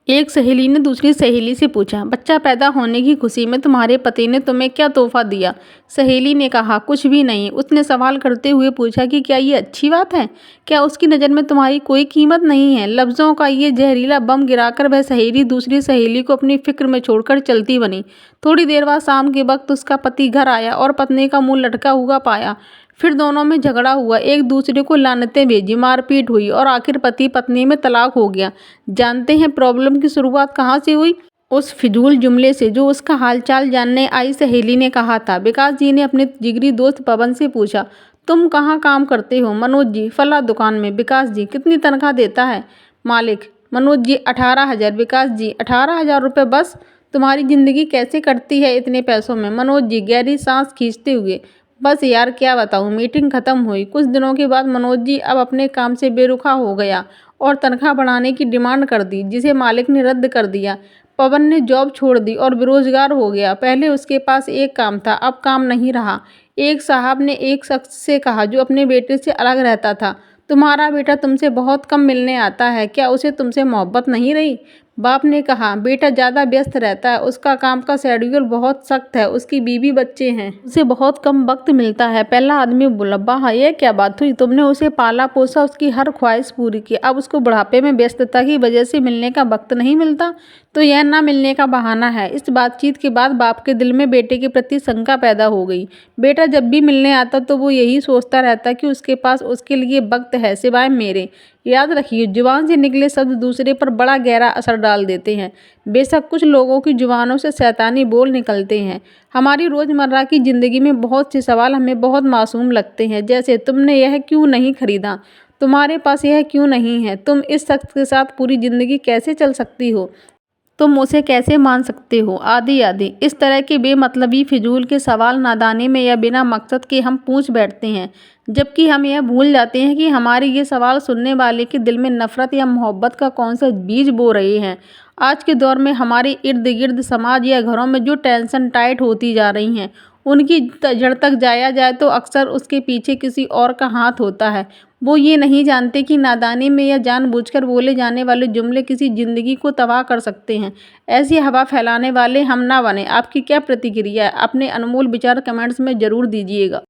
एक सहेली ने दूसरी सहेली से पूछा, बच्चा पैदा होने की खुशी में तुम्हारे पति ने तुम्हें क्या तोहफा दिया? सहेली ने कहा, कुछ भी नहीं। उसने सवाल करते हुए पूछा कि क्या ये अच्छी बात है? क्या उसकी नज़र में तुम्हारी कोई कीमत नहीं है? लफ्ज़ों का ये जहरीला बम गिराकर वह सहेली दूसरी सहेली को अपनी फिक्र में छोड़कर चलती बनी। थोड़ी देर बाद शाम के वक्त उसका पति घर आया और पत्नी का मुंह लटका हुआ पाया। फिर दोनों में झगड़ा हुआ, एक दूसरे को लानतें भेजी, मारपीट हुई और आखिर पति पत्नी में तलाक हो गया। जानते हैं प्रॉब्लम की शुरुआत कहाँ से हुई? उस फिजूल जुमले से जो उसका हालचाल जानने आई सहेली ने कहा था। विकास जी ने अपने जिगरी दोस्त पवन से पूछा, तुम कहाँ काम करते हो? मनोज जी, फला दुकान में। विकास जी, कितनी तनख्वाह देता है? मालिक, मनोज जी, 18,000। विकास जी, 18,000 रुपये बस? तुम्हारी जिंदगी कैसे कटती है इतने पैसों में? मनोज जी, गहरी सांस खींचते हुए, बस यार क्या बताऊं। मीटिंग खत्म हुई। कुछ दिनों के बाद मनोज जी अब अपने काम से बेरुखा हो गया और तनख्वाह बढ़ाने की डिमांड कर दी, जिसे मालिक ने रद्द कर दिया। पवन ने जॉब छोड़ दी और बेरोजगार हो गया। पहले उसके पास एक काम था, अब काम नहीं रहा। एक साहब ने एक शख्स से कहा जो अपने बेटे से अलग रहता था, तुम्हारा बेटा तुमसे बहुत कम मिलने आता है, क्या उसे तुमसे मोहब्बत नहीं रही? बाप ने कहा, बेटा ज़्यादा व्यस्त रहता है, उसका काम का शेड्यूल बहुत सख्त है, उसकी बीवी बच्चे हैं, उसे बहुत कम वक्त मिलता है। पहला आदमी बोला, वाह, ये क्या बात हुई? तुमने उसे पाला पोसा, उसकी हर ख्वाहिश पूरी की, अब उसको बुढ़ापे में व्यस्तता की वजह से मिलने का वक्त नहीं मिलता? तो यह ना मिलने का बहाना है। इस बातचीत के बाद बाप के दिल में बेटे के प्रति शंका पैदा हो गई। बेटा जब भी मिलने आता तो वो यही सोचता रहता कि उसके पास उसके लिए वक्त है सिवाय मेरे। याद रखिए, जुबान से निकले शब्द दूसरे पर बड़ा गहरा असर डाल देते हैं। बेशक कुछ लोगों की जुबानों से शैतानी बोल निकलते हैं। हमारी रोज़मर्रा की ज़िंदगी में बहुत से सवाल हमें बहुत मासूम लगते हैं, जैसे तुमने यह क्यों नहीं खरीदा? तुम्हारे पास यह क्यों नहीं है? तुम इस शख्स के साथ पूरी ज़िंदगी कैसे चल सकती हो? तुम उसे कैसे मान सकते हो? आदि आदि। इस तरह के बेमतलबी फिजूल के सवाल नादानी में या बिना मकसद के हम पूछ बैठते हैं, जबकि हम यह भूल जाते हैं कि हमारे ये सवाल सुनने वाले के दिल में नफरत या मोहब्बत का कौन सा बीज बो रहे हैं। आज के दौर में हमारे इर्द गिर्द समाज या घरों में जो टेंशन टाइट होती जा रही हैं, उनकी जड़ तक जाया जाए तो अक्सर उसके पीछे किसी और का हाथ होता है। वो ये नहीं जानते कि नादानी में या जानबूझकर बोले जाने वाले जुमले किसी ज़िंदगी को तबाह कर सकते हैं। ऐसी हवा फैलाने वाले हम ना बने। आपकी क्या प्रतिक्रिया है? अपने अनमोल विचार कमेंट्स में ज़रूर दीजिएगा।